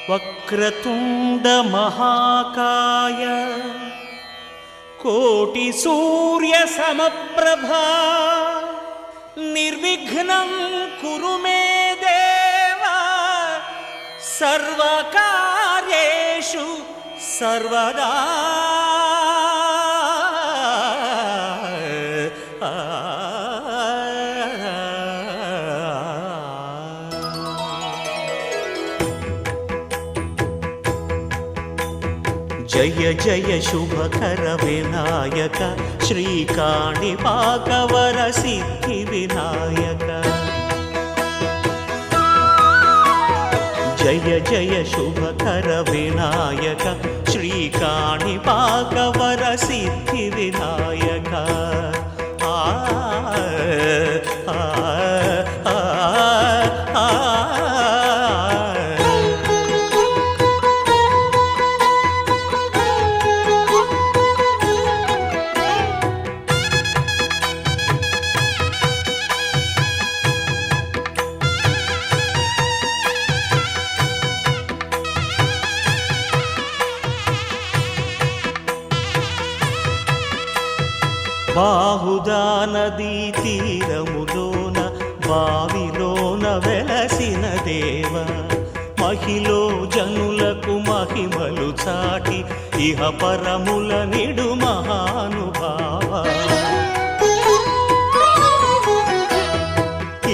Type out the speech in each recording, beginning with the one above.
వక్రతుండ మహాకాయ కోటి సూర్య సమప్రభా నిర్విఘ్నం కురు మే దేవ సర్వకార్యేషు సర్వదా. జయ జయ శుభకర వినాయక శ్రీకాణిపాకవర సిద్ధి వినాయక. జయ జయ శుభకర వినాయక శ్రీకాణిపాకవర సిద్ధి వినాయక. బాహుదా నదీ తీరములోన బావిలోన వెలసిన దేవ మహిలో జనులకు మహిమలు చాటి ఇహ పరముల నిడు మహానుభావ.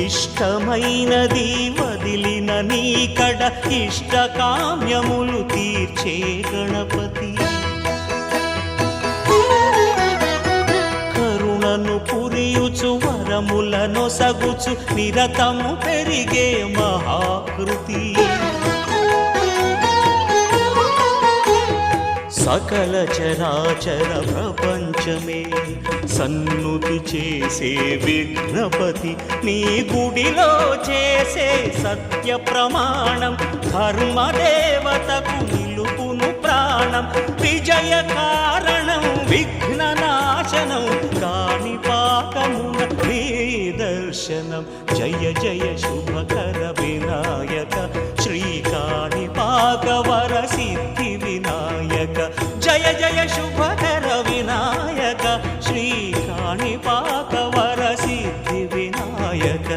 ఇష్టమైనది వదిలిన నీకడ ఇష్ట కామ్యములు తీర్చే గణపతి. పురియుచు వరములను సగుచు నిరతము పెరిగే మహాకృతి. సకల చరాచర ప్రపంచమే సన్నుతి చేసే విఘ్నపతి నీ గుడిలో చేసే సత్య ప్రమాణం ధర్మదేవతకు నిలుపును ప్రాణం. విజయ కారణం విఘ్న నాశనం కాణిపాకమున నీ దర్శనం. జయ జయ శుభకర వినాయక శ్రీకాణిపాకవర సిద్ధి వినాయక. జయ జయ శుభకర వినాయక శ్రీకాణిపాకవర సిద్ధి వినాయక.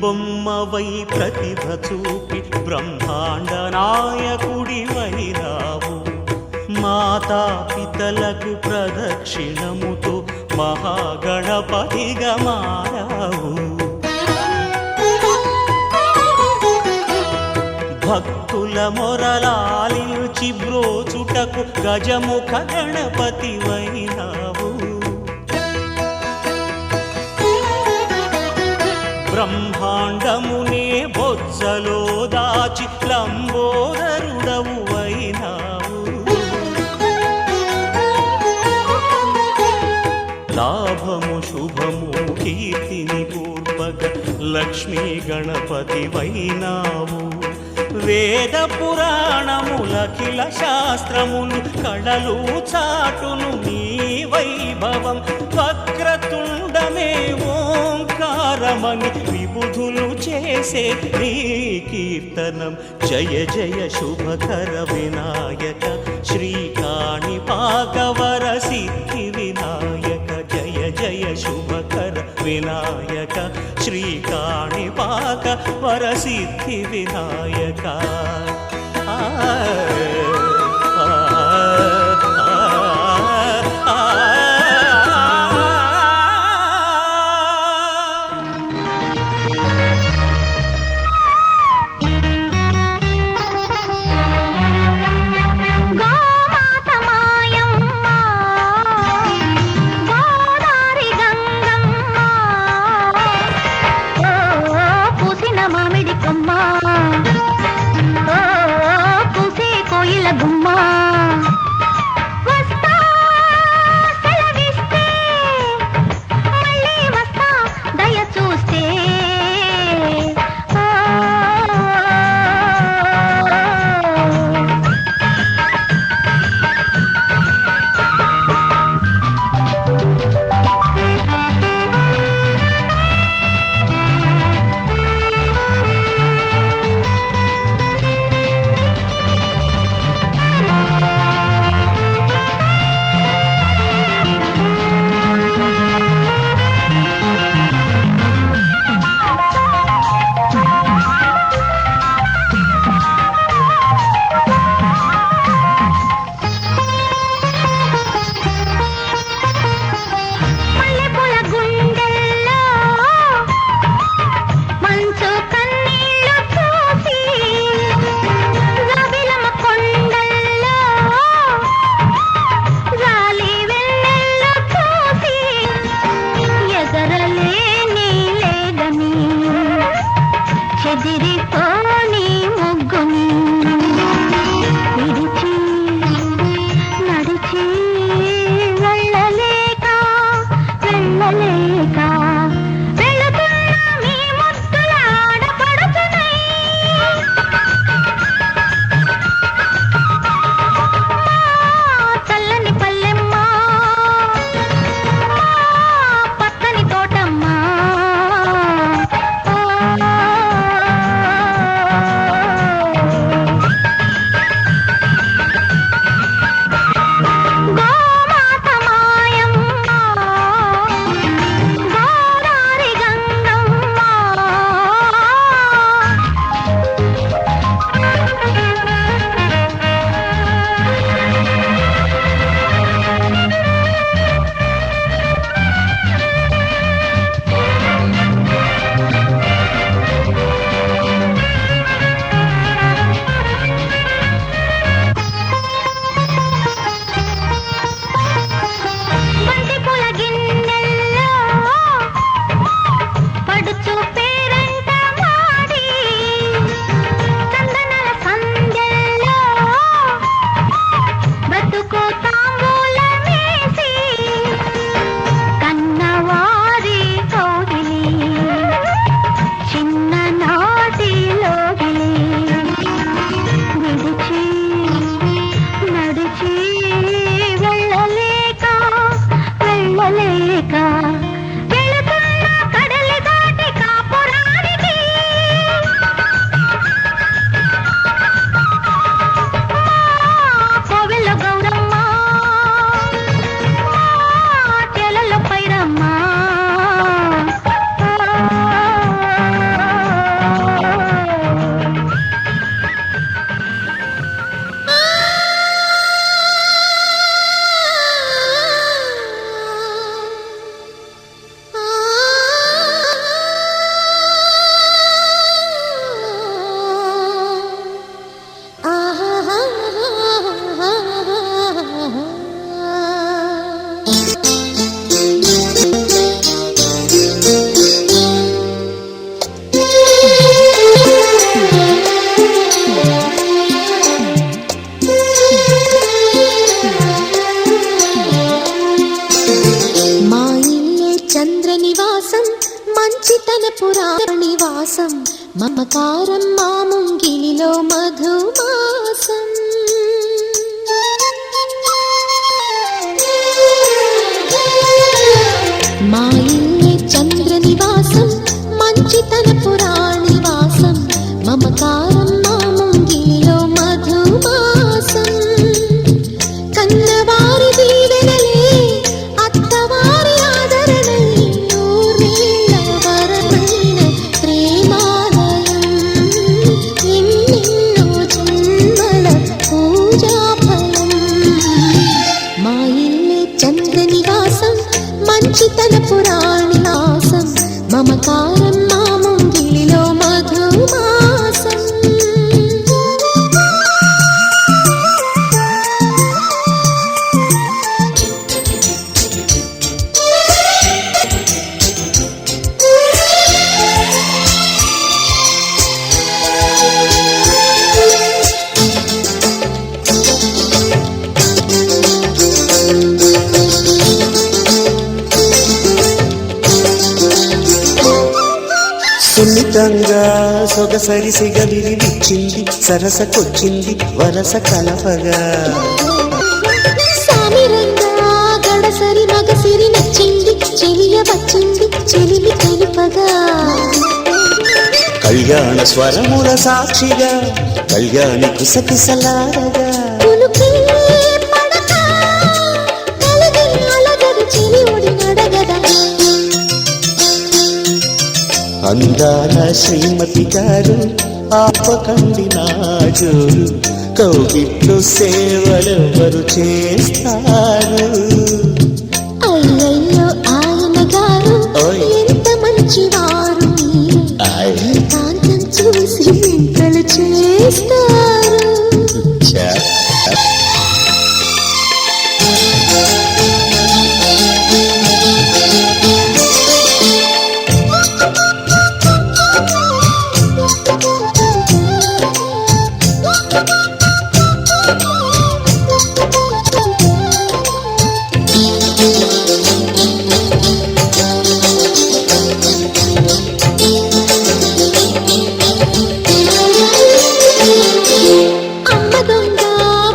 బొమ్మవై ప్రతిభ చూపి బ్రహ్మాండ నాయకుడి వైరావు. మాతా పితలకు ప్రదక్షిణముతో మహాగణపతిగా మారావు. భక్తుల మొరలాలించి బ్రోచుటకు గజముఖ గణపతి వైరావు. బ్రహ్మాండమునే బొజ్జలో దాచి లంబోదరుడవు అయినావు. లాభము శుభము కీర్తిని పూర్వక లక్ష్మీ గణపతి వైనావు. వేద పురాణములఖిల శాస్త్రములు కళలు చాటును నీ వైభవం. వక్రతుండమే ఓంకారమని విబుధులు చేసే నీ కీర్తనం. జయ జయ శుభకర వినాయక శ్రీకాణిపాకవర సిద్ధి వినాయక. జయ జయ శుభకర వినాయక శ్రీకాణిపాకవర సిద్ధి వినాయక. గుమ్మా తన పురాణివాసం మమకారం మా ముంగిలిలో మధుమాసం మా ఇల్లే చంద్రనివాసం మంచితన పురాణివాసం మమకారం మా ముంగిలిలో మధుమాసం కన్నవారి దీవెనలే అత్తవారి ఆదరణై నూరేళ్ల వరమైన ప్రేమాలయం ఎన్నెన్నో జన్మల పూజాఫలం మా ఇల్లే చంద్రనివాసం మంచితన పురాణివాసం మమకారం మా ముంగిలిలో మధుమాసం సున్నితంగా సొగసరిసిగ విరివిచ్చింది సరసకొచ్చింది వరస కలపగా సామిరంగా గడసరి మగసిరి నచ్చింది చెలియ వచ్చింది చెలిమి తెలుపగా కళ్యాణ స్వరముల సాక్షిగా కళ్యాణి కుసకిసలాడగా పులుకే పడక కలగి అలగదు చెలి ఒడి నడగదా అందాల శ్రీమతి గారు ఆపకండి నా జోరు కౌగిట్లో సేవలెవరు చేస్తారు అయ్యయ్యో ఆయన గారు ఓయ్. ఎంత మంచివారు మీరు ఏకాంతం చూసి వింతలు చేస్తారు ఛా. అమ్మ దొంగ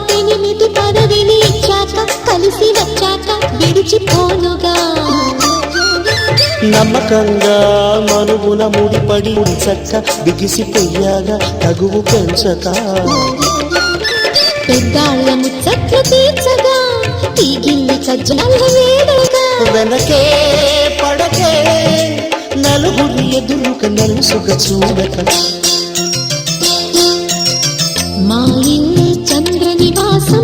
పెనిమిటి పదవిని ఇచ్చాక కలిసి వచ్చాక విడిచిపోనుగా నమ్మకంగా మనుగున ముడిపడి చక్క బిగిసిపోయాగా తగువు పెంచక పెద్దాళ్ళ ముచ్చట్లు తీర్చగా ఈ గిల్లి కజ్జాల వేడగా వెనకే పడకే నలుగురి ఎదురుగా నలుసుగా చూడక మా ఇల్లే చంద్రనివాసం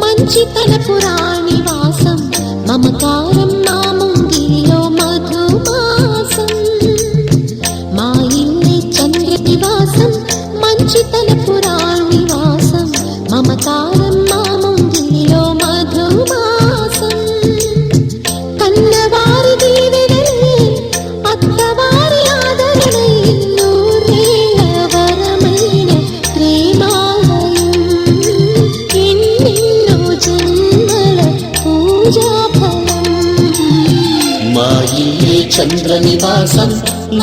మంచితన పురాణివాసం మమకారం మా ముంగిలిలో మధుమాసం మా ఇల్లే చంద్రనివాసం మంచితన పురాణివాసం మమకారం మా ముంగిలిలో మధుమాసం కన్నవారి దీవెనలే అత్తవారి ఆదరణై నూరేళ్ల వరమైన ప్రేమాలయం ఎన్నెన్నో జన్మల పూజాఫలం మా ఇల్లే చంద్రనివాసం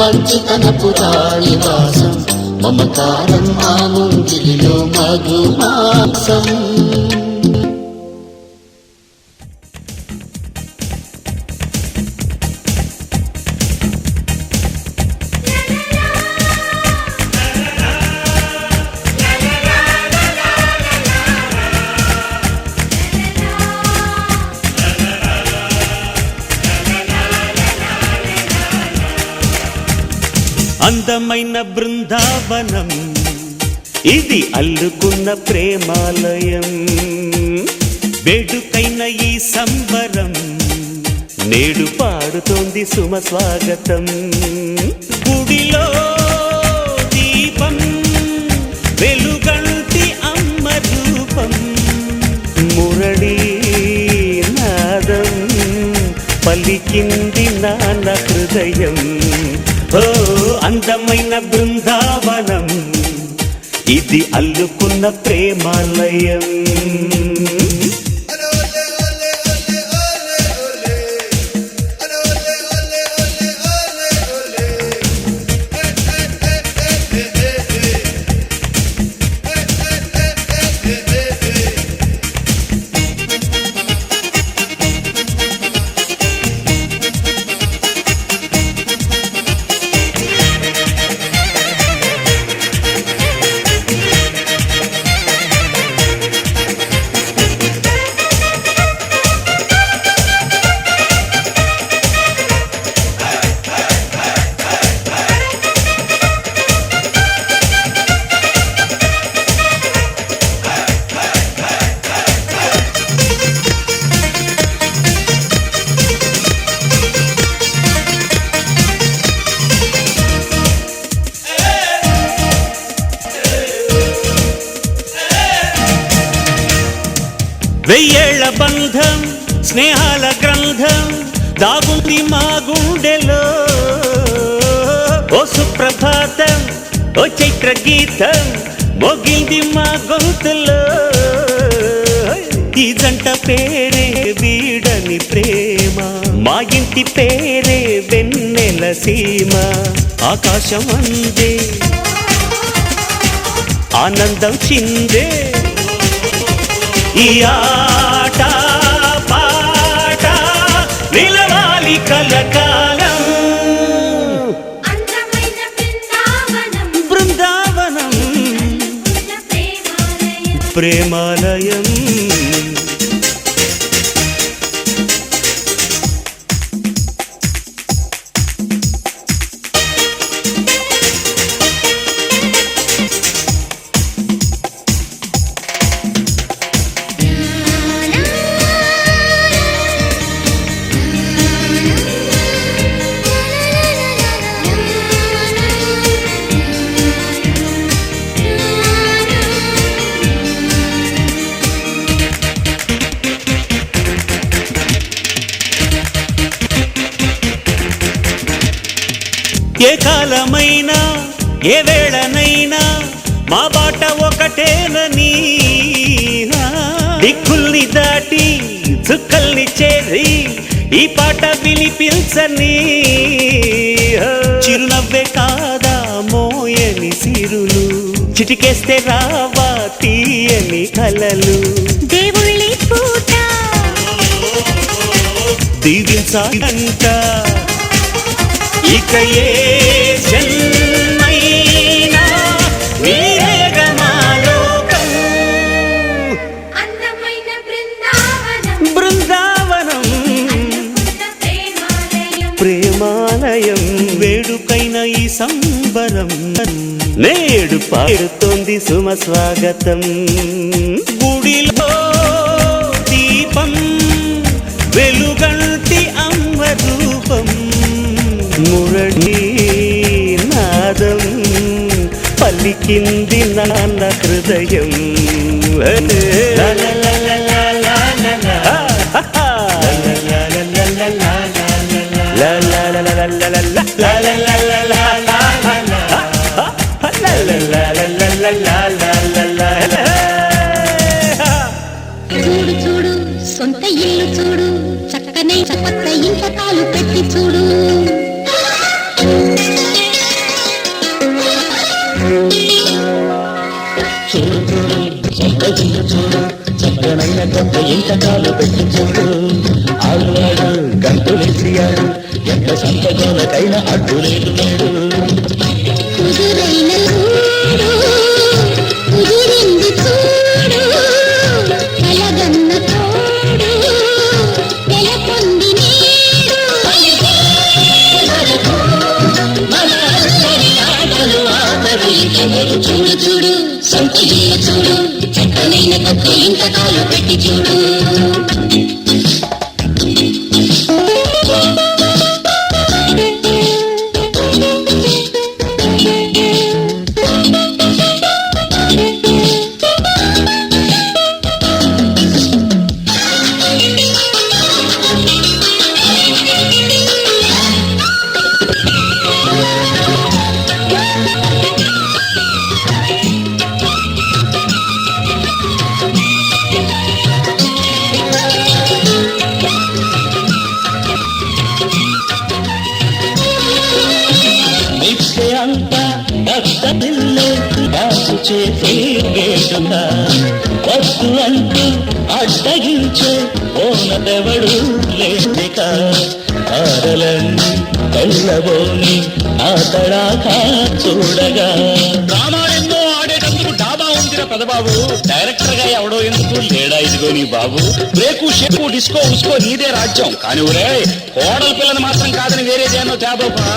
మంచితన పురాణివాసం మమకారం మా ముంగిలిలో మధుమాసం అందమైన బృందావనం ఇది అల్లుకున్న ప్రేమాలయం వేడుకైన ఈ సంబరం నేడు పాడుతోంది సుమ స్వాగతం గుడిలో దీపం వెలుగంటి అమ్మ రూపం మురళీ నాదం పలికింది నాన్న హృదయం ఓ అందమైన బృందావనం ఇది అల్లుకున్న ప్రేమాలయం వెయ్యేళ్ల బంధం స్నేహాల గ్రంథం దాగుంది మా గుండెలో. ఓ సుప్రభాతం ఓ చైత్ర గీతం మోగింది మా గొంతులో. ఈ జంట పేరే వీడని ప్రేమ, మా ఇంటి పేరే వెన్నెల సీమ. ఆకాశం అందే ఆనందం చిందే ఈ ఆట పాట నిలవాలి కలకాలం. బృందావనం ప్రేమాలయం. ఏ కాలమైనా ఏ వేళనైనా మా బాట ఒకటేనని. దిక్కుల్ని దాటి చుక్కల్ని చేరి ఈ పాట వినిపించని. చిరునవ్వే కాదా మోయని సిరులు, చిటికేస్తే రావా తీయని కలలు. దేవుళ్ళి పూట దీవించాలంట ఇక ఏ జన్మైనా నీవేగమాలోకం. బృందావనం ప్రేమాలయం. వేడుకైన ఈ సంబరం నేడు పాడుతోంది సుమ స్వాగతం. గుడిలో దీపం వెలుగంటి అమ్మ రూపం. మురళీ నాదం పలికింది నాన్న హృదయం. చూడు చూడు సొంత ఇల్లు చూడు, చక్కనే కొత్త ఇంట కాలు పెట్టి చూడు. చూడు చక్కనైన కొత్త ఇంతకాలు పెట్టి చూడు. ఆడువాడు గంతులేసియాడు ఎంత సంతకోలకైనా అడ్డు లేదు నేడు. కుదురైన చూడు కుదిరింది చూడు, కలగన్న తోడు నెలకొంది నేడు. చూడు చూడు సొంత ఇల్లు చూడు, చక్కనైన కొత్త ఇంతకాలు పెట్టి చూడు. చేసేటున్నా వస్తు అంటూ అడ్డగించే ఓనదెవడు లేక తారలన్నీ కళ్ళబోని ఆ తడాక చూడగా. డ్రామాలెన్నో ఆడేటందుకు డాబా ఉందిరా పెదబాబు, డైరెక్టర్ గా ఎవడో ఎందుకు లేడా ఇదిగో నీ బాబు. బ్రేకు షెక్కు డిస్కో ఉస్కో నీదే రాజ్యం, కానీ ఊరే కోడల పిల్లని మాత్రం కాదని వేరేదేనో తేదోపా.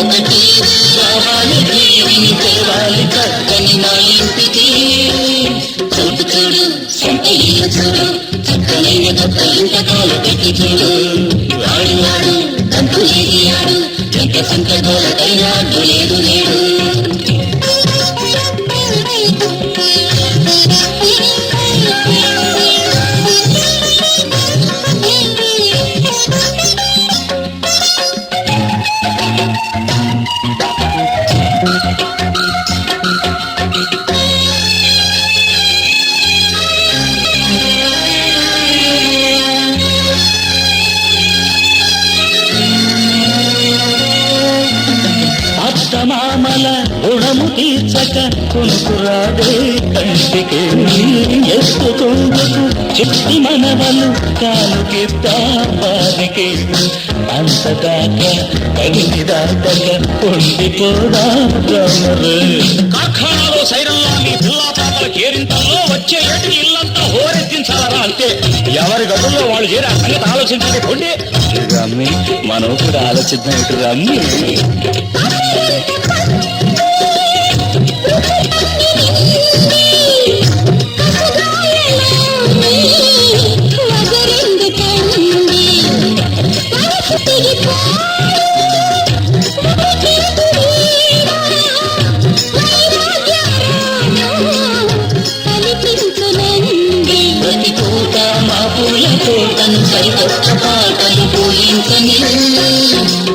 ఒకటి తేవాలి చక్కని మా ఇంటికి. చూడు చూడు సొంత ఇల్లు చూడు, చక్కనైన కొత్త ఇంతకాలు పెట్టి చూడు. వాడు వాడు తంతు ఏది ఆడు, ఎంత సంత గోలకైనా అడ్డు లేదు లేడు. అత్తమామల రుణము తీర్చక కొనుకురాదే కంటికి ఎత్తుకుందుకు చెట్టి మనవలు కాలుకిద్దా వారికి. అంతదాకా కడిగి దాటక ఉండిపోదా రమరు. కార్ఖానాలో సైరంలో మీ పిల్లా పాపల కేరింతల్లో వచ్చే ఏటికి ఇల్లంతా హోరెత్తించాలరా అంతే. ఎవరి గదుల్లో వాళ్ళు చేరి ఆ సంగతి ఆలోచించండి. కొండి రమ్మి మనం కూడా ఆలోచిద్దాం. ఇటు రమ్మి ప్రతి పూట మా పూల తోటను సరికొత్త పాటలు పూయించని.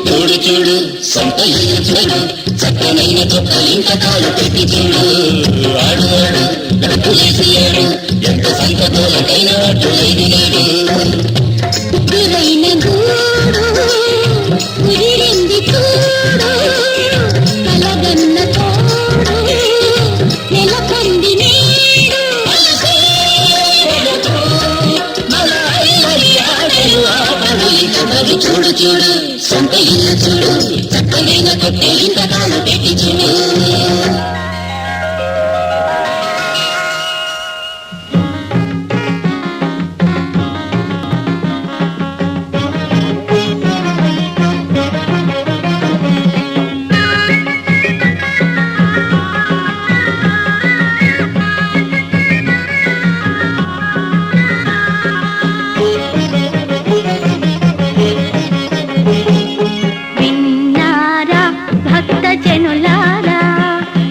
చూడు చూడు సొంత ఇల్లు చూడు, చక్కనైన కొత్త ఇంతకాలు పెట్టి చూడు. ఆడు ఆడు డబ్బులేసి ఏడు, ఎంత సంతోలకైనా అడ్డు లేదు లేడు. గురైన గూడు కుదిరింది చూడు, కలగన్న తోడు నెలకొంది నేడు. చూడు చూడు సొంత ఇల్లు చూడు, చక్కనైన కొత్త ఇంతకాలు పెట్టి చూడు.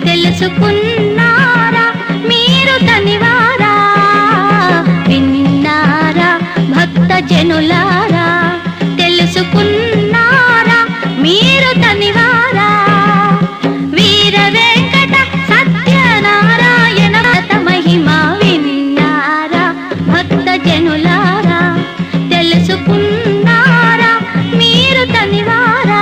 తెలుసుకున్నారా మీరు తనివారా, విన్నారా భక్త జనులారా, తెలుసుకున్నారా మీరు తనివారా. వీర వెంకట సత్యనారాయణ వ్రత మహిమ విన్నారా భక్త జనులారా, తెలుసుకున్నారా మీరు తనివారా.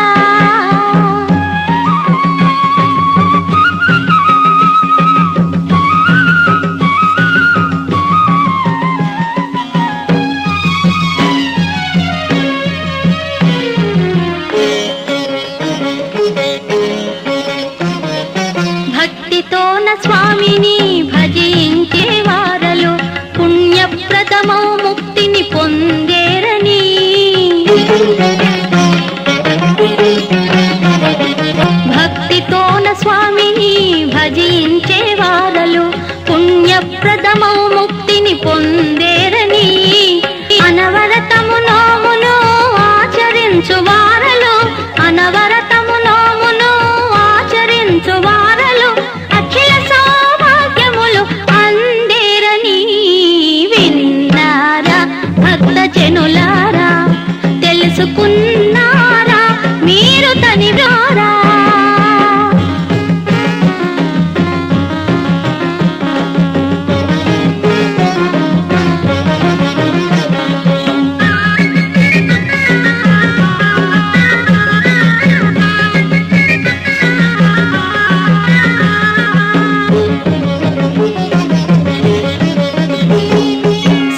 భక్తితోన స్వామిని భజించే వారలు పుణ్యప్రదమౌ ముక్తిని పొందేరని. భక్తితోన స్వామిని భజించే వారలు పుణ్యప్రదమౌ ముక్తిని పొందేరని. అనవరతము నోమును ఆచరించు వారలు, అనవరతము నోమును ఆచరించు వారలు అఖిల సౌభాగ్యములు అందేరని. విన్నారా భక్త జనులారా, తెలుసుకున్నారా మీరు తనివారా.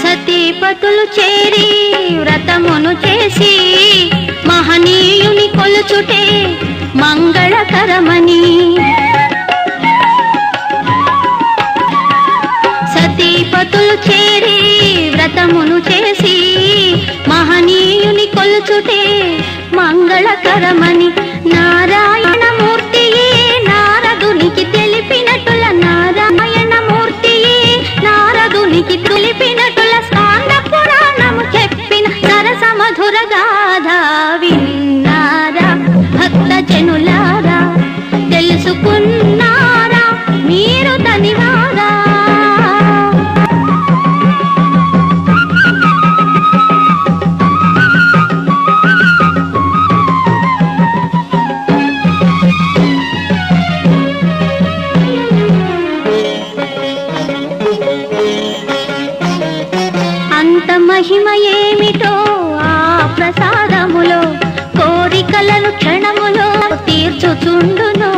సతీపతులు చేరి వ్రతమును చేసి మహనీయుని కొలుచుటే మంగళకరమని. సతీపతులు చేరి వ్రతమును చేసి మహనీయుని కొలుచుటే మంగళకరమని. నారాయణమూర్తియే నారదునికి తీర్చుచుండును.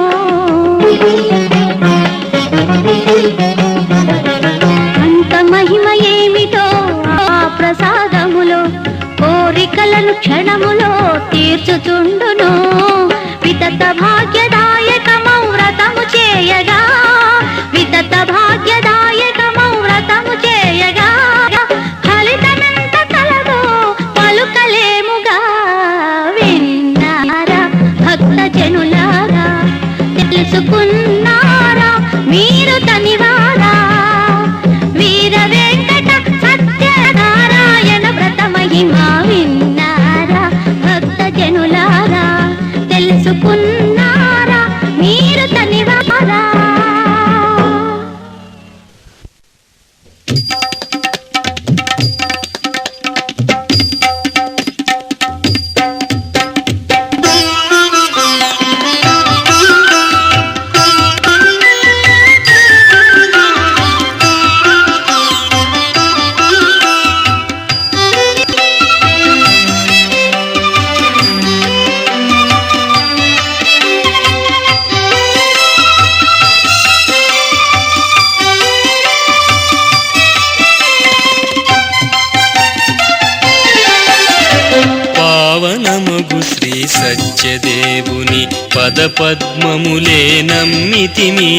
అంత మహిమ ఏమిటో ఆ ప్రసాదములో, కోరికలను క్షణములో తీర్చుచుండును. వితత భాగ్యదాయకమౌ వ్రతము చేయగా, వితత భాగ్యదాయకమౌ వ్రతము చేయగా, ఫలితమెంత కలదో పలుకలేముగా. విన్నారా భక్త జనులారా, తెలుసుకున్నారా మీరు తనివారా, వీర వెంకట సత్యనారాయణ వ్రత మహిమా. విన్నారా భక్త జనులారా, తెలుసుకున్నారా మీరు తనివారా. పావనమగు శ్రీ సత్యదేవుని పదపద్మములే నమ్మితిమి.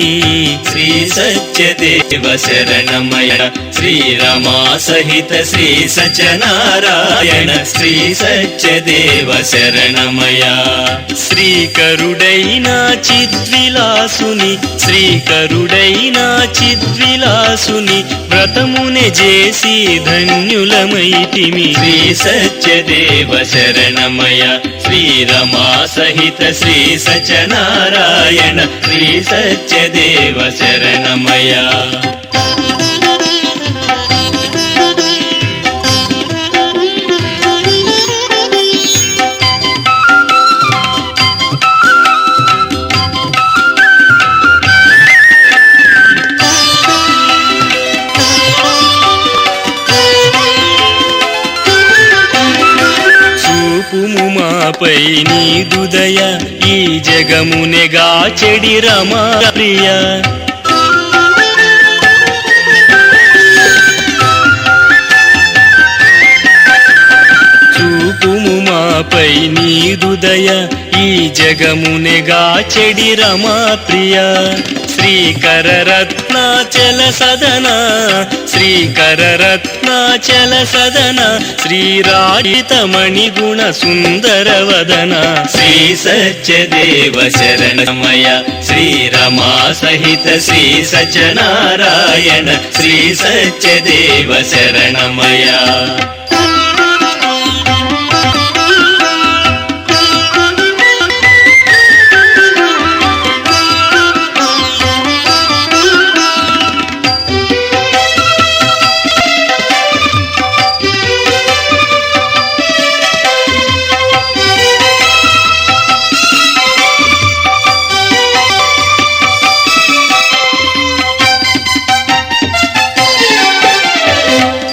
శ్రీ సత్యదేవ శరణమయ, శ్రీరమా సహిత శ్రీ సత్యనారాయణ, శ్రీ సత్యదేవ శరణమయ. శ్రీకరుడైన చిద్విలాసుని, శ్రీకరుడైన చిద్విలాసుని వ్రతమునే చేసి ధన్యులమైతిమి. శ్రీ సత్యదేవ శరణమయ, శ్రీరమా సహిత శ్రీ సత్యనారాయణ, శ్రీ సత్యదేవ శరణమయ. చూపుము మాపై నీదుదయ, ఈ జగమునెగా చెడి రమా ప్రియ. చూపుము మాపై నీదుదయ, ఈ జగమునెగా చెడి రమా ప్రియ. శ్రీకరరత్నాచల సదన, శ్రీకరరత్నాచల సదన, శ్రీరాజితమణిగుణ సుందర వదన. శ్రీ సత్యదేవ శరణమయ, శ్రీరమా సహిత శ్రీ సత్యనారాయణ, శ్రీ సత్యదేవ శరణమయ.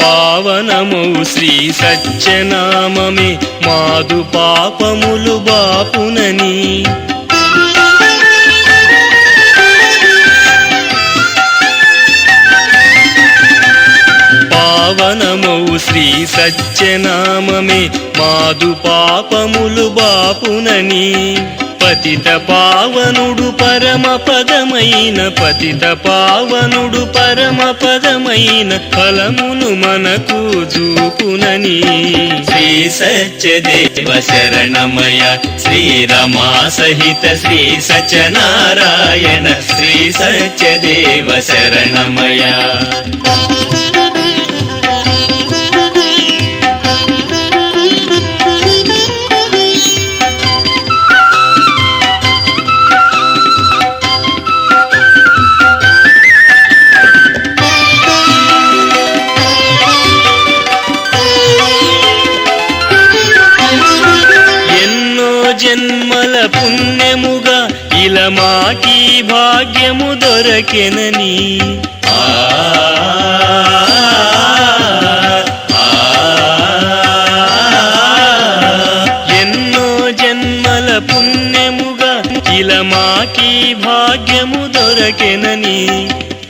పావనమౌ శ్రీ సత్యనామమే మాదు పాపములు బాపునని. పావనమౌ శ్రీ సత్యనామమే మాదు పాపములు బాపునని. పతిత పావనుడు పరమ పదమైన, పతిత పావనుడు పరమ పదమైన ఫలమును మనకు చూపునని. శ్రీ సత్యదేవ శరణమయ, శ్రీరమా సహిత శ్రీ సత్యనారాయణ, శ్రీ సత్యదేవ శరణమయ. జన్మల పుణ్యముగా ఇలా మాకి భాగ్యము దొరకెనని. ఎన్నో జన్మల పుణ్యముగా మాకీ భాగ్యము దొరకెనని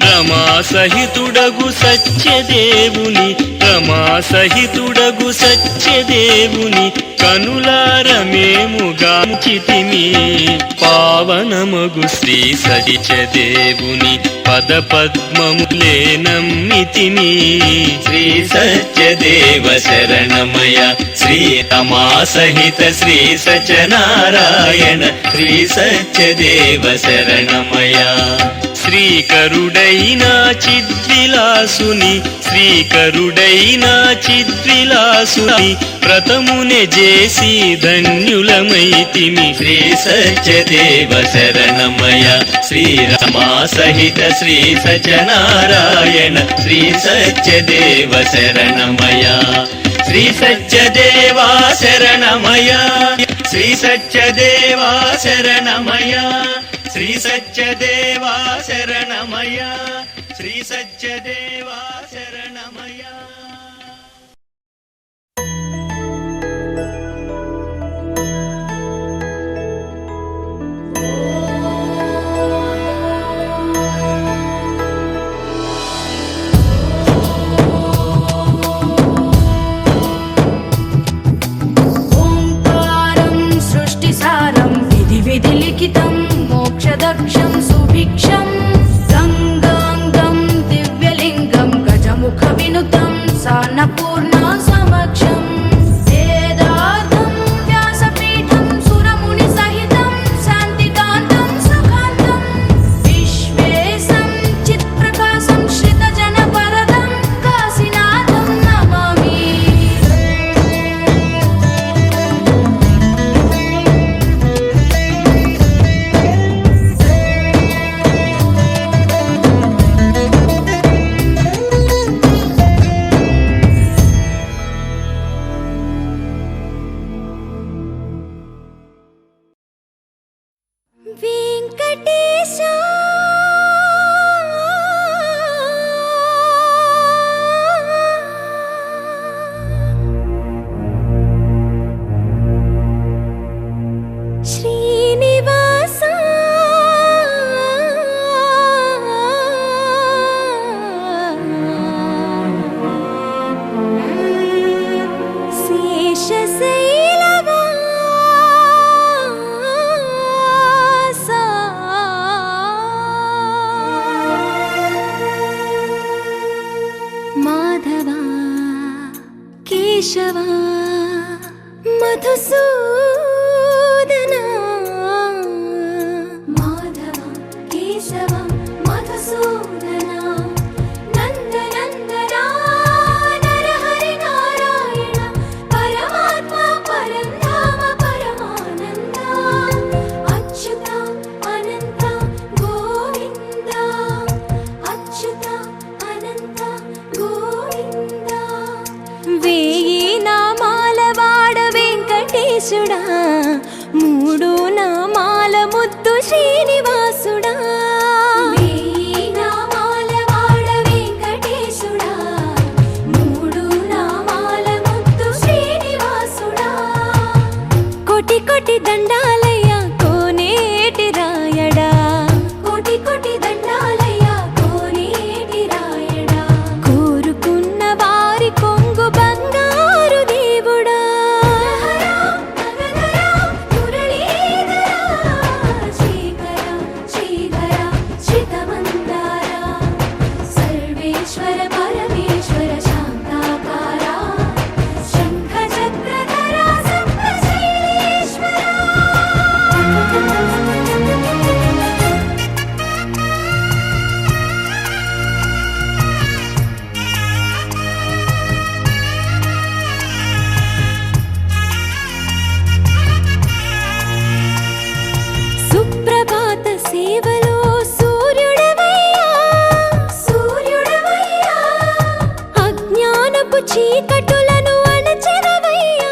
రమా సహితుడగు సత్యదేవుని రమా సహితుడగు సత్యదేవుని కనులారమేము గాంచితిమి పావనమగు శ్రీ సత్యదేవుని పద పద్మములే నమ్మితిమి శ్రీ సత్యదేవ శరణమయ శ్రీ రమా సహిత శ్రీ సత్యనారాయణ శ్రీ సత్యదేవ శరణమయ శ్రీకరుడైన చిద్విలాసుని శ్రీకరుడైన చిద్విలాసుని వ్రతమునే చేసి ధన్యులమైతిమి శ్రీ సత్యదేవ శరణమయ శ్రీ రమా సహిత శ్రీ సత్యనారాయణ శ్రీ సత్యదేవ శరణమయ శ్రీ సత్యదేవా శరణమయ శ్రీ సత్యదేవా శరణమయ శ్రీ సత్యదేవా శరణమయ శ్రీ సత్యదేవా శరణమయ ఓంకారం సృష్టిసారం విధి లిఖితం మోక్షదక్షం సుభిక్షం గంగాంగం దివ్యలింగం గజముఖ వినుతం సాన్నపూర్ణ సమక్షం వేదార్థం వ్యాసపీఠం సురముని సహితం శాంతికాంతం సుఖాంతం విశ్వేశం చిత్ప్రకాశం శ్రితజన వరదం కాశీనాథం నమామి వెంకటేశ శ్రీనివాస మాధవ కేశవ మధుసూదన మాధవ కేశవ మధుసూదన నందనందన నరహరి నారాయణ పరమాత్మ పరంధామ పరమానంద అచ్యుత అనంత గోవింద అచ్యుత అనంత గోవింద వేయి నామాల వాడ వెంకటేశుడా మూడు నామాల ముద్దు శ్రీనివాసుడా వేయి నామాల వాడ వెంకటేశుడా మూడు నామాల ముద్దు శ్రీనివాసుడా కోటి కోటి దండాలయ్య కోనేటి రాయడా కోటి కోటి దండాలయ్య కోనేటి రాయడా కోరుకున్న వారి కొంగు బంగారు దేవుడా శ్రీకర శ్రీధర శ్రితమందార సర్వేశ్వర పరమేశ్వర శాంతాకార శంఖ చక్రధర సప్తశైలేశ్వర సుప్రభాత సేవలో సూర్యుడవయ్యా సూర్యుడవయ్యా అజ్ఞానపు చీకటులను అణచెదవయ్యా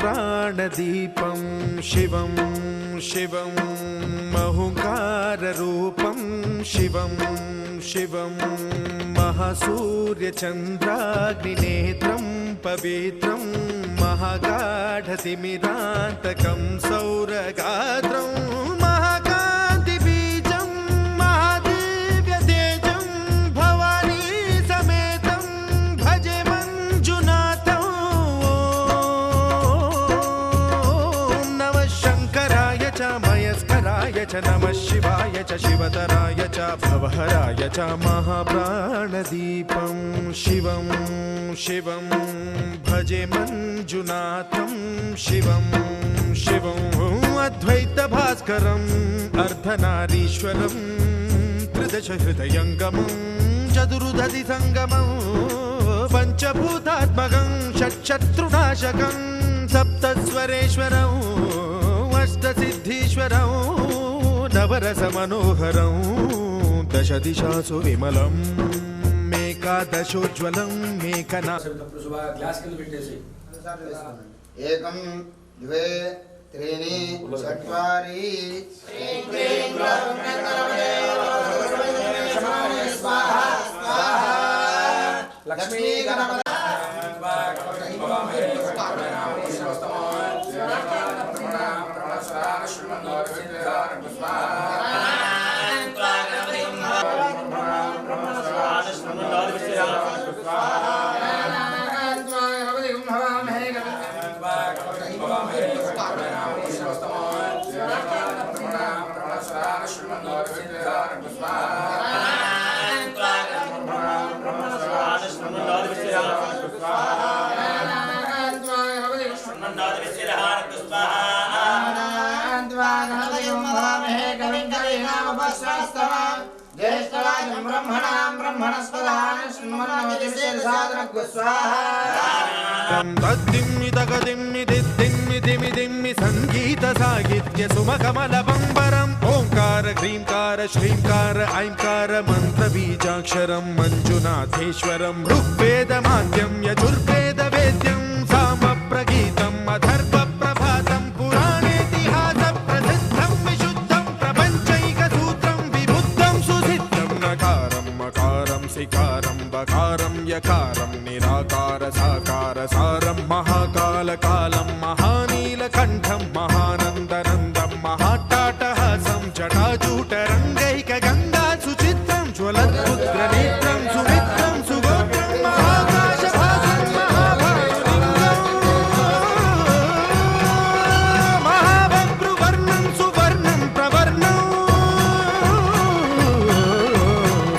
महाप्राणदीपं शिवं शिवं महुकाररूपं शिवं शिवं महासूर्यचन्द्राग्निनेत्रं पवित्रं महागाढतिमिरान्तकं सौरगात्रं महाकान्तिबीजं महादिव्यतेजं भवानी समेतं भजे मञ्जुनाथं ॐ नमः शङ्कराय च मयस्कराय च नमः शिवाय च शिवतराय च भवहराय च महाप्राणदीपं शिवं शिवं भजे मञ्जुनाथं शिवं शिवं अद्वैतभास्करम् अर्धनारीश्वरं त्रिदशहृदयङ्गमं चतुर्दधिसङ्गमं पञ्चभूतात्मकं षट्शत्रुनाशकं सप्तस्वरेश्वरं अष्टसिद्धीश्वरं नवरसमनोहरं दशदिशासु विमलं मेकादशोज्ज्वलं मेकना एकं द्वे त्रीणि चत्वारि लक्ष्मी ज्येष्ठराजं ब्रह्मणां ब्रह्मणस्पदानश्रमन्नोतिभिर्साधनकुस्वाहा संगीत साहित्य सुमकमलबंबरम् ओंकार ह्रींकार श्रींकार ऐंकार मंत्रबीजाक्षरं मंजुनाथेश्वरं ऋग्वेदमाद्यं यजुर्वेद वेद्यं सामप्रगीतम् अथर्वप्रभातं पुराणेतिहास प्रसिद्धं विशुद्धं प्रपञ्चैकसूत्रं विबुद्धं सुसिद्धं नकारं मकारं सिकारं बकारं यकारं निराकार साकार सारं महाकालकालं महानीलकण्ठं महानन्दनन्दं महाट्टाटहासं जटाजूटरङ्गैकगङ्गा सुचित्रं ज्वलद्रुद्रनेत्रं सुमित्रं सुगोत्रं महाकाशभासं महाभद्रुवर्णं सुवर्णं प्रवर्णं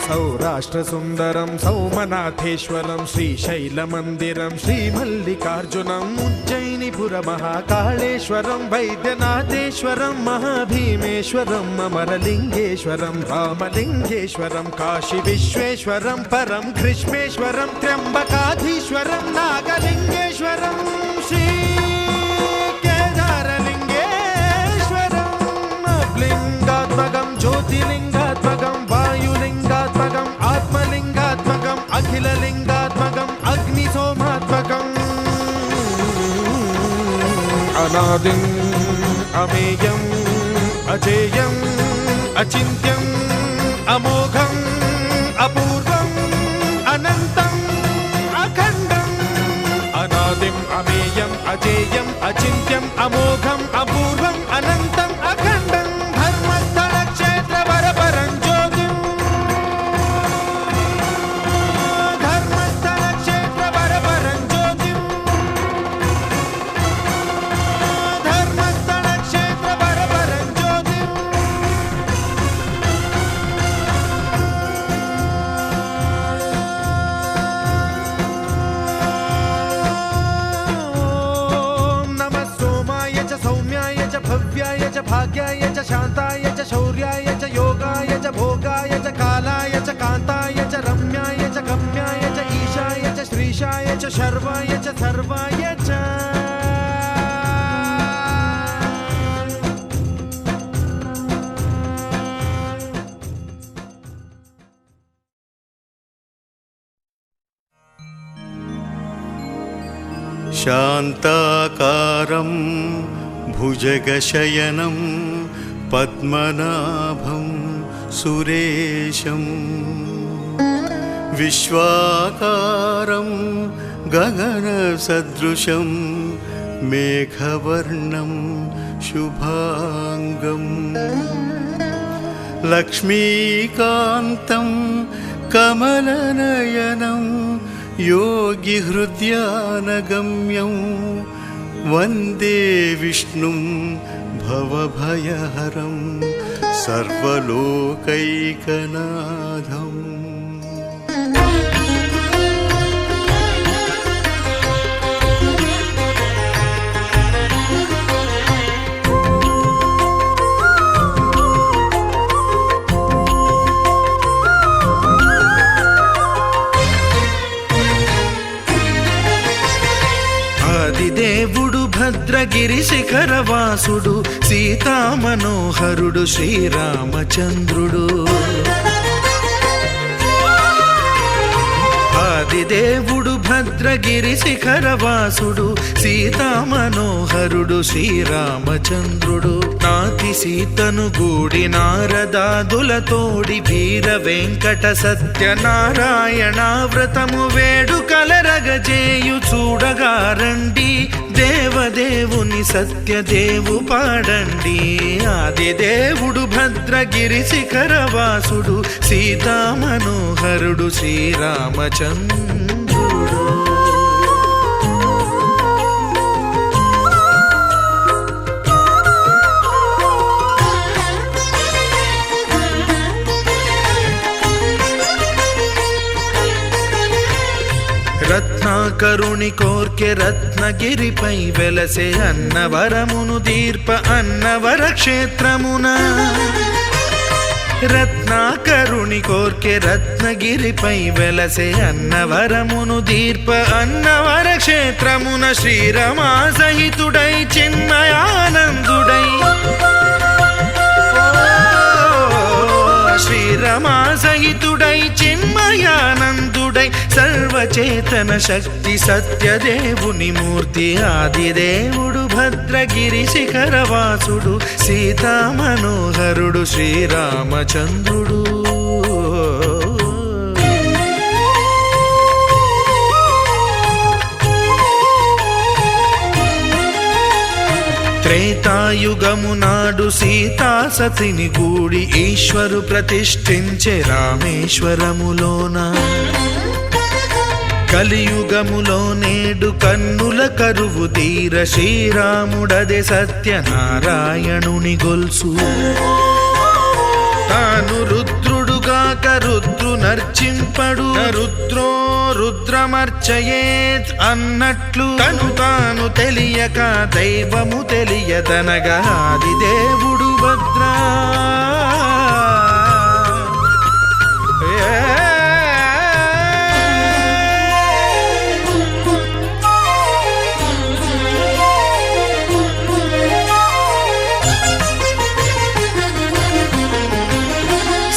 सौराष्ट्रसुन्दरं सौमनाथेश्वरं श्रीशैलमन्दिरं श्रीमल्लिकार्जुनम् उज्जयिनीपुरमहाकाळेश्वरं वैद्यनाथेश्वरं महाभीमेश्वरम् अमरलिङ्गेश्वरं रामलिङ्गेश्वरं काशीविश्वेश्वरं परं कृष्णेश्वरं त्र्यम्बकाधीश्वरं नागलिङ्गेश्वरं श्रीकेदारलिङ्गेश्वरम् लिङ्गात्मकं ज्योतिलिङ्गात्मकं वायुलिङ्गात्मकम् आत्मलिङ्गात्मकम् अखिललिङ्गात्मकम् अग्निसोमात्मकम् अनादिम् अमेयम् अजेयम् अचिन्त्यम् अमोघम् अपूर्वम् अनन्तम् अखण्डम् अनादिम् अमेयम् अजेयम् अचिन्त्यम् अमोघम् अपूर्वम् अनन्तम् अखण्डम् धर्मस्थलक्षेत्रवरपरं ज्योतिम् धर्मस्थलक्षेत्रवरपरं ज्योतिम् धर्मस्थलक्षेत्रवरपरं ज्योतिम् ॐ नमः सोमाय च सौम्याय च भव्याय च भाग्याय च शान्ताय च शौर्याय च योगाय च भोगाय च कालाय च कान्ताय च रम्याय च गम्याय च ईशाय च श्रीशाय च शर्वाय च सर्वाय च शान्ताकारं भुजगशयनं पद्मनाभं సురేశం విశ్వాకారం గగనసదృశం మేఘవర్ణం శుభాంగం లక్ష్మీకాంతం కమలనయనం యోగిహృద్యానగమ్యం వందే విష్ణుం భవభయహరం సర్వలోకైకనాథం. ఆదిదేవుడు భద్రగిరి శిఖరవాసుడు సీతామనోహరుడు శ్రీరామచంద్రుడు. ఆదిదేవుడు భద్రగిరి శిఖరవాసుడు సీతామనోహరుడు శ్రీరామచంద్రుడు. నాతి సీతను గూడి నారదాదులతోడి వీర వెంకట సత్యనారాయణ వ్రతము వేడుకలరగజేయు చూడగారండి దేవదేవుని సత్యదేవు పాడండి. ఆదిదేవుడు భద్రగిరి శిఖరవాసుడు సీతామనోహరుడు శ్రీరామచంద్రుడు. రత్నాకరుని కోర్కె రత్నగిరిపై వెలసే అన్నవరమును దీర్ప అన్నవర క్షేత్రమున. రత్నాకరుని కోర్కె రత్నగిరిపై వెలసే అన్నవరమును దీర్ప అన్నవర క్షేత్రమున. శ్రీరమా సహితుడై చిన్మయానందుడై శ్రీరమా సహితుడై చిన్మయానందుడై సర్వచేతన శక్తి సత్యదేవుని మూర్తి. ఆదిదేవుడు భద్రగిరి శిఖరవాసుడు సీతామనోహరుడు శ్రీరామచంద్రుడు. త్రేతాయుగము నాడు సీతా సతిని గూడి ఈశ్వరు ప్రతిష్ఠించే రామేశ్వరములోన. కలియుగములో నేడు కన్నుల కరువు తీర శ్రీరాముడదే సత్యనారాయణుని గొల్సు. తాను రుద్రుడుగాక రుద్రు నర్చింపడు రుద్రో రుద్రమర్చయేత్ అన్నట్లు తను తాను తెలియక దైవము తెలియదనగా ఆదిదేవుడు భద్రా.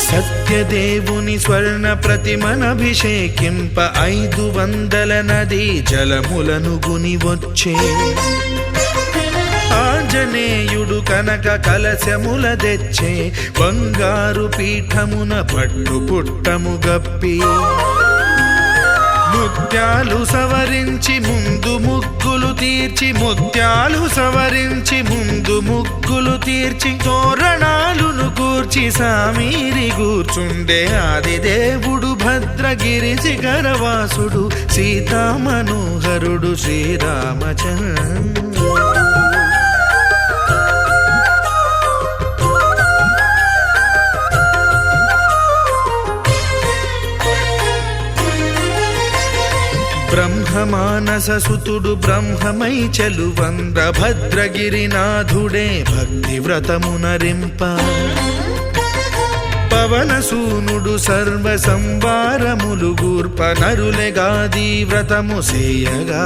సత్యదేవుని స్వర్ణ ప్రతిమనభిషేకింప 500 నదీ జలములను గుని వచ్చే. ఆంజనేయుడు కనక కలశముల తెచ్చే బంగారు పీఠమున పట్టు పుట్టము గప్పి. ముత్యాలు సవరించి ముందు ముగ్గులు తీర్చి ముత్యాలు సవరించి ముందు ముగ్గులు తీర్చి తోరణాలును కూర్చి సామీరి కూర్చుండే. ఆదిదేవుడు భద్రగిరి శిఖరవాసుడు సీతామనోహరుడు శ్రీరామచంద్రుడు. బ్రహ్మమానస సుతుడు బ్రహ్మమై చలువంద్ర భద్రగిరినాథుడే భక్తి వ్రతమునరింప. పవనసూనుడు సర్వ సంవారములు గూర్ప నరులెగాది వ్రతము సేయగా.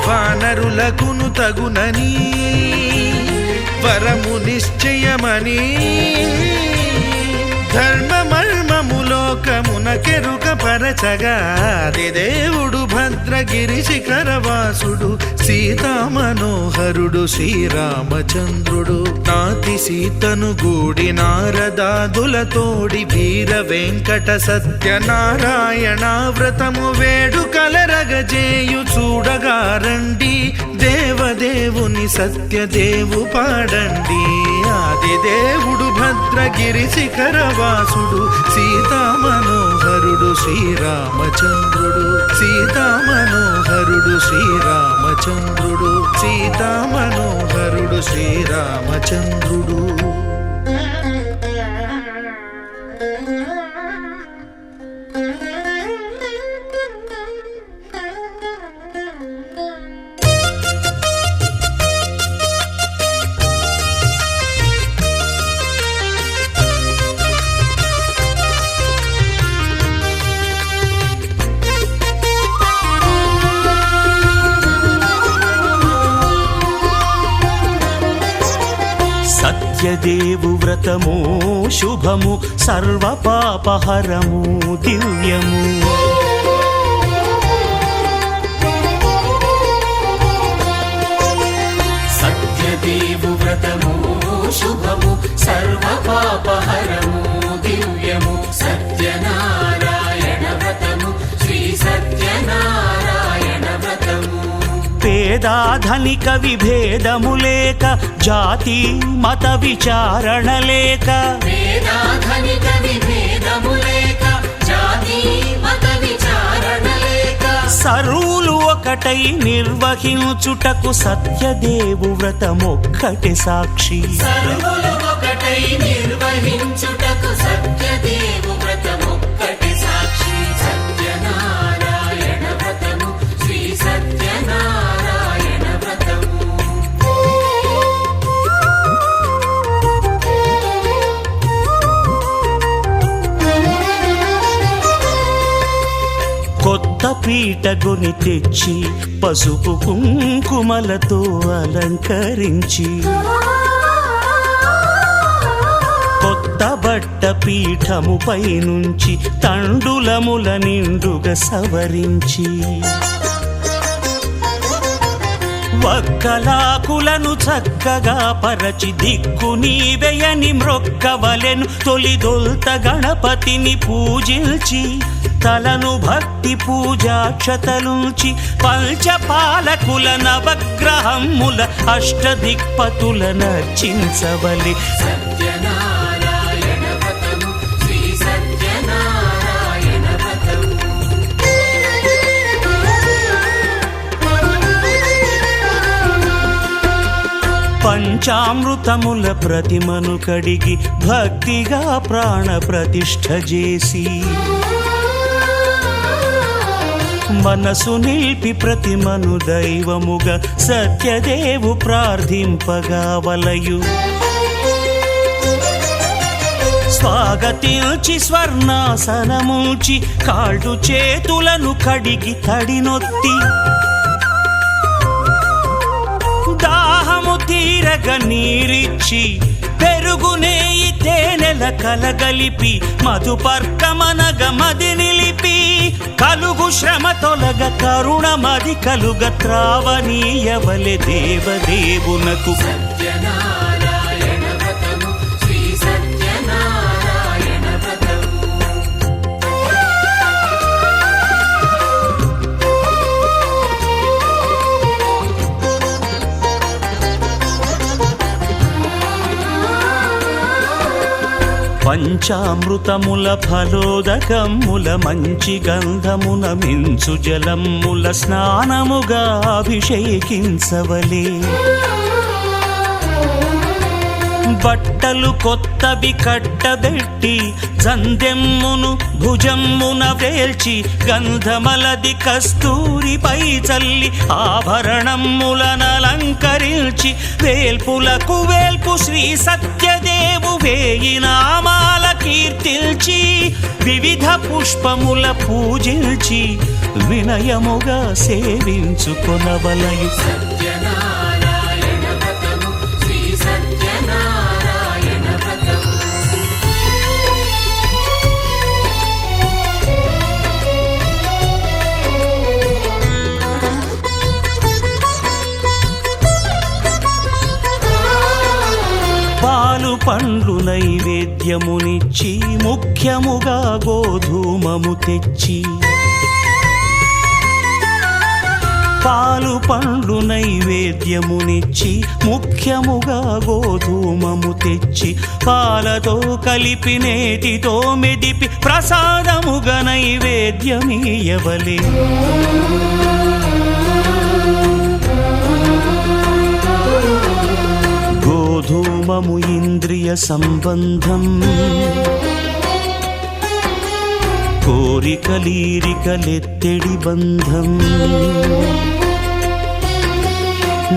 వానరులకును తగునని వరము నిశ్చయమని ధర్మమర్మములోకమున కెరుక పరచగా. ఆదిదేవుడు భద్రగిరి శిఖరవాసుడు సీతామనోహరుడు శ్రీరామచంద్రుడు నాతి సీతను గూడి నారదాదులతోడి వీర వెంకట సత్యనారాయణ వ్రతము వేడుకలరగజేయు చూడగా రండి దేవదేవుని సత్యదేవు పాడండి ఆదిదేవుడు భద్రగిరి శిఖరవాసుడు సీతామనోహరుడు శ్రీరామచంద్రుడు సీతామనోహరుడు శ్రీరామచంద్రుడు సీతామనోహరుడు శ్రీరామచంద్రుడు సత్యదేవు వ్రతము శుభము సర్వ పాపహరము దివ్యము సత్యదేవు వ్రతము శుభము సర్వ పాపహరము దివ్యము సత్యనారాయణ వ్రతము శ్రీ సత్యనారాయణ వ్రతము పేదాధనిక విభేదము లేక జాతి మత విచారణ లేక వేదాధనిక విభేదము లేక జాతి మత విచారణ లేక సర్వులు ఒకటై నిర్వహించుటకు సత్యదేవు వ్రతమొక్కటి సాక్షి సర్వులు ఒకటై నిర్వహించుటకు సత్యదేవు వ్రతమొక్కటి సాక్షి సత్యనారాయణ వ్రతము శ్రీ సత్యనారాయణ వ్రతము కొత్త పీటగుని తెచ్చి పసుపు కుంకుమలతో అలంకరించి కొత్త బట్ట పీఠముపై నుంచి తండులముల నిండుగా సవరించి వక్కలాకులను చక్కగా పరచి దిక్కు నీవెయని మ్రొక్కవలెను తొలిదొల్త గణపతిని పూజించి తలను భక్తి పూజాక్షతలుంచి పంచపాలకుల నవగ్రహముల అష్టదిక్పతుల నర్చించవలి సత్యనారాయణ వ్రతము శ్రీ సత్యనారాయణ వ్రతము పంచామృతముల ప్రతిమను కడిగి భక్తిగా ప్రాణ ప్రతిష్ఠ చేసి మనసు నిలిపి ప్రతిమను దైవముగా సత్యదేవు ప్రార్థింపగా వలయు స్వాగతించి స్వర్ణాసనముంచి కాళ్ళు చేతులను కడిగి తడినొత్తి దాహము తీరగ నీరిచ్చి పెరుగు నేయి తేనెల కలగలిపి మధుపర్కమనగ మది నిలిపి కలుగు శ్రమ తొలగ కరుణ మది కలుగ త్రావనీయవలె దేవదేవునకు సత్యనారాయణ వ్రతము శ్రీ సత్యనారాయణ వ్రతము పంచామృతముల ఫలోదకముల మంచి గంధమున మించు జలముల స్నానముగా అభిషేకించవలే బట్టలు కొత్తవి కట్టబెట్టి జందెమ్మును భుజమ్మున వేల్చి గంధమలది కస్తూరిపై చల్లి ఆభరణములనలంకరించి వేల్పులకు వేల్పు శ్రీ సత్యదేవు వేయి నామాల కీర్తిల్చి వివిధ పుష్పముల పూజించి వినయముగా సేవించుకొనవలయు సత్యనారాయణ వ్రతము శ్రీ సత్యనారాయణ వ్రతము పండ్లు నైవేద్యమునిచ్చి ముఖ్యముగా గోధూమము తెచ్చి పాలు పండ్లు నైవేద్యమునిచ్చి ముఖ్యముగా గోధూమము తెచ్చి పాలతో కలిపి నేతితో మెదిపి ప్రసాదముగా నైవేద్యమీయవలే. గోధూమము ఇంద్రియ సంబంధం కోరికలీరికలెత్తెడి బంధం.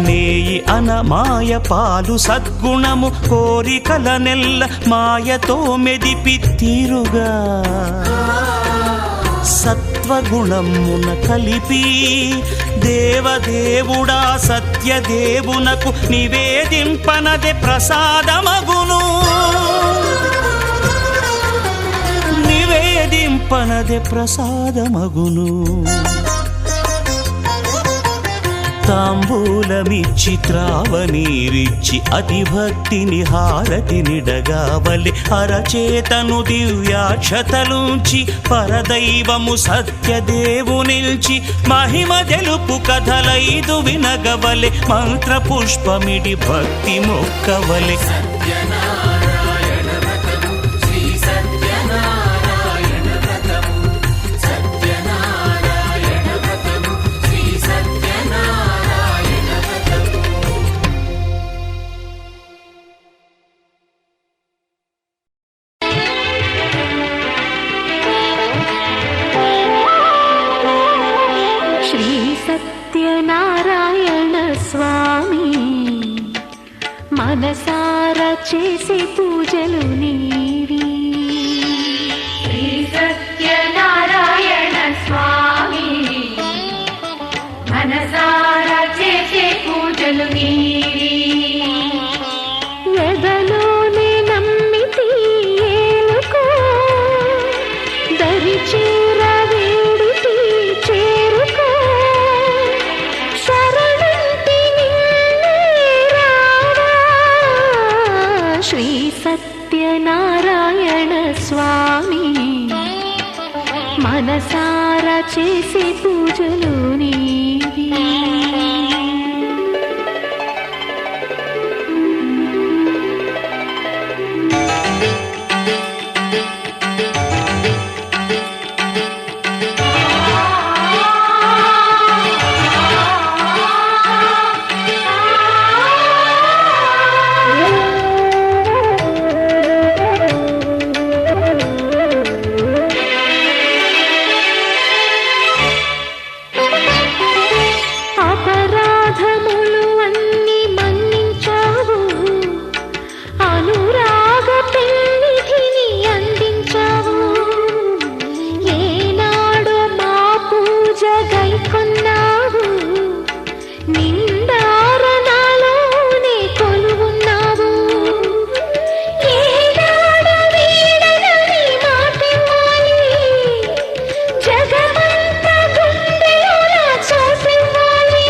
నేయి అనమాయ పాలు సద్గుణము కోరికల నెల్ల మాయతో మెదిపి తీరుగా సత్వగుణమున కలిపి దేవదేవుడా సత్యదేవునకు నివేదింపనదే ప్రసాదమగును. నివేదింపనదే ప్రసాదమగును. తాంబూలమిచ్చి త్రావనీరిచ్చి అతిభక్తిని హారతినిడగావలి. అరచేతను దివ్యాక్షతలుంచి పరదైవము సత్యదేవునిల్చి మహిమ తెలుపు కథలైదు వినగవలె. మంత్ర పుష్పమిడి భక్తి మొక్కవలె. సత్యనారాయణ వ్రతము శ్రీ సత్యనారాయణ వ్రతము సత్యనారాయణ వ్రతము శ్రీ సత్యనారాయణ వ్రతము. శ్రీ సత్యనారాయణ స్వామి మనసార చేసే పూజలు నీవి. శ్రీ సత్యనారాయణ స్వామి మనసార చేసే పూజలు నీవి. ఎదలోనే నమ్మితి ఏలుకో దరి చేర వేడితి చేరుకో శరణంటి నిన్నే రావా. శ్రీ సత్యనారాయణ స్వామి మనసార చేసే పూజలు నీవి. అపరాధములు అన్ని మన్నించావు. అనురాగ పెన్నిధిని అందించావు. ఏనాడు మా పూజ గైకొన్నావు. నిండారణాలోనే కొలువున్నావు. ఏనాడు వీడనని మాటివ్వాలి. జగమంత గుండెలోన చోటివ్వాలి.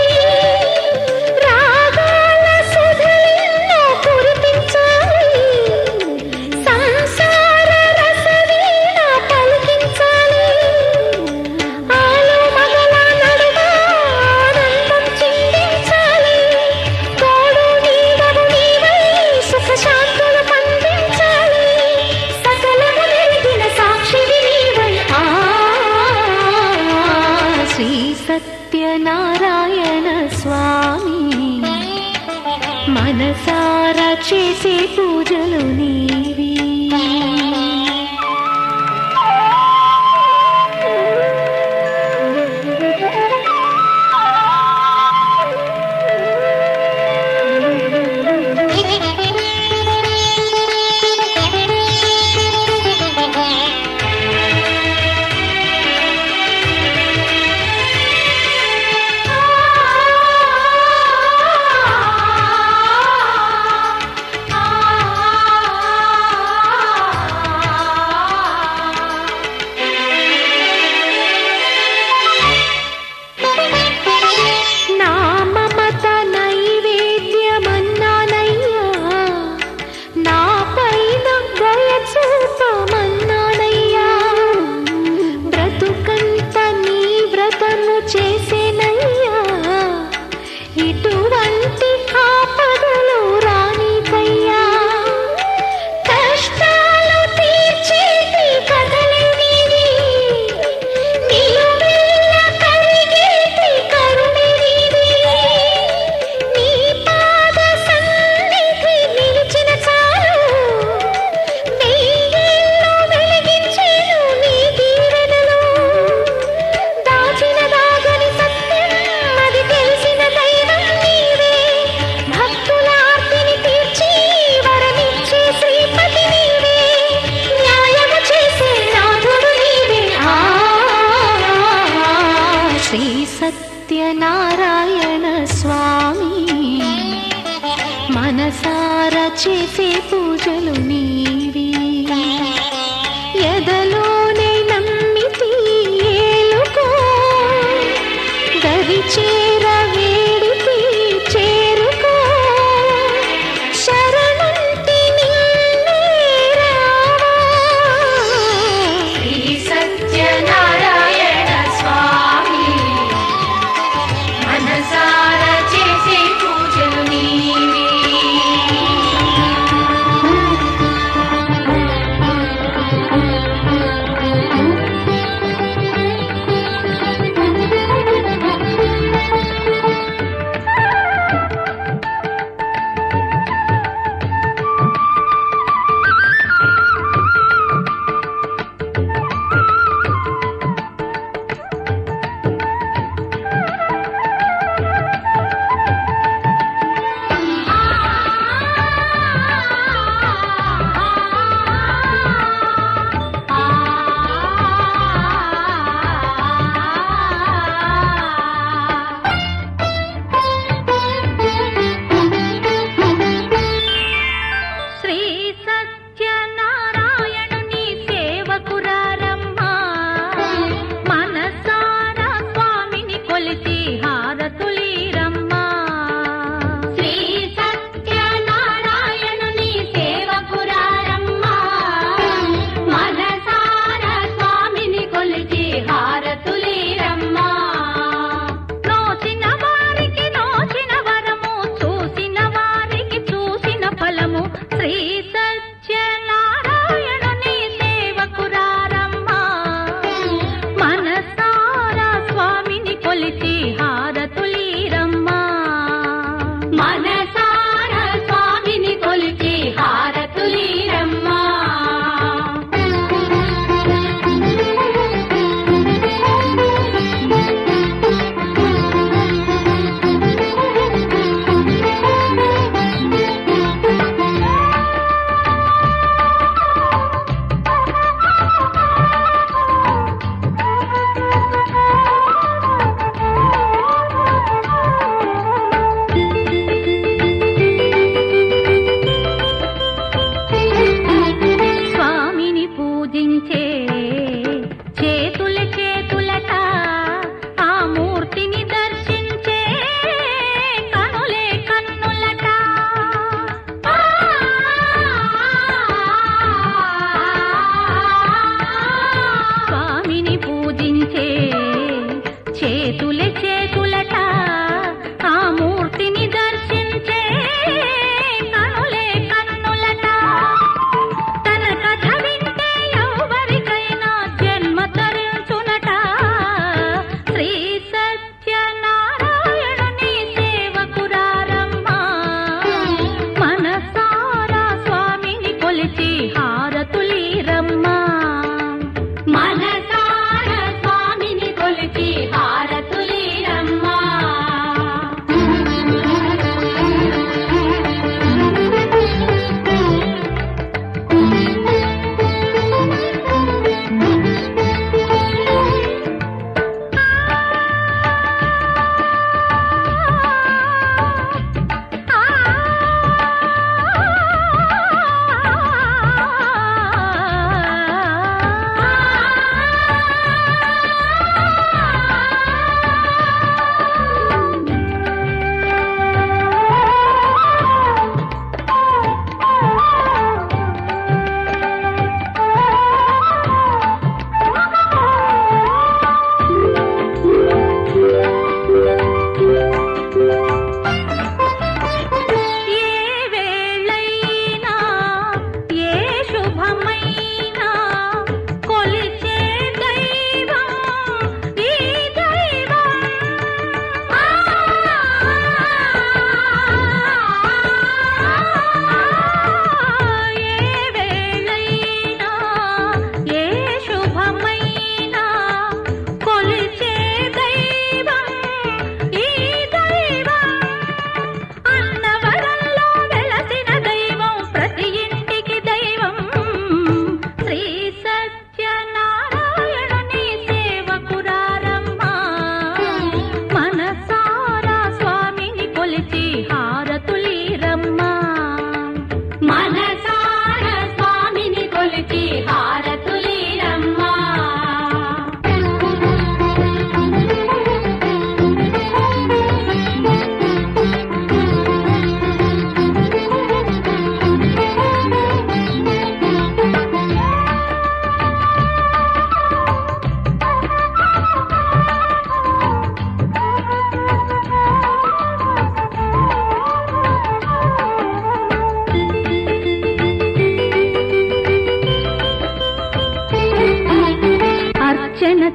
రాగాల సుధలెన్నో కురిపించాలి. సంసార రసవీణ పలికించాలి. ఆలు మగల నడుమ ఆనందం చిందించాలి. తోడు నీడవు నీవై సుఖ శాంతులు పండించాలి. సకలము నెరిగిన సాక్షివి నీవై. శ్రీ సత్యనారాయణ స్వామి మనసార చేసే పూజలు నీవి. ఆ మనసారా చేసే పూజలు నీవి ఎదలోనే నమ్మితి ఏలుకో గది చేర వేడితి చేరుకో శరణంటి నిన్నే రావా శ్రీ సత్యనారాయణ స్వామి మనసార చేసే పూజలు నీవి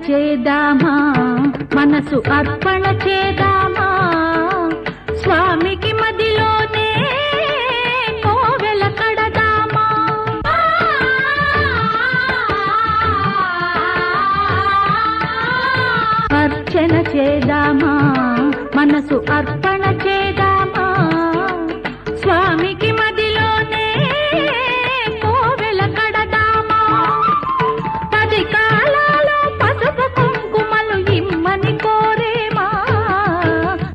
చేద్దామా మనసు అర్పణ చేద్దామా స్వామికి మదిలోనే కోవెల కడదామా అర్చన చేద్దామా మనసు అర్పణ చేద్దామా స్వామికి మదిలోనే కోవెల కడదామా 10 కాలాలో పసుపు కుంకుమలు ఇమ్మని కోరేమా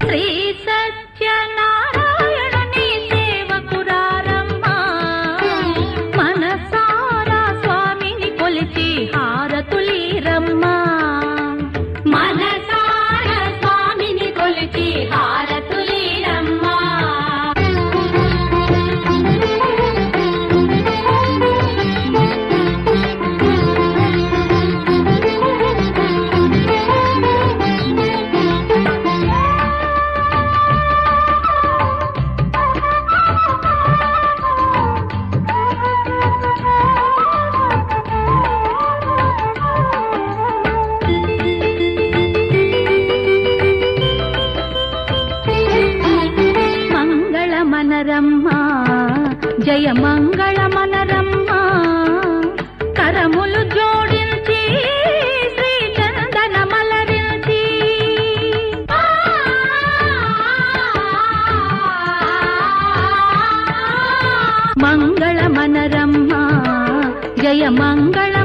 శ్రీ సత్యనారాయణుని సేవకురారమ్మా మనసారా స్వామిని కొలిచి హారతులీరమ్మా మనసారా స్వామిని కొలిచి హారతులీరమ్మా మంగళమనరమ్మా జయ మంగళమనరమ్మా కరములు జోడించి శ్రీ చందన మలరించి మంగళమనరమ్మా జయ మంగళ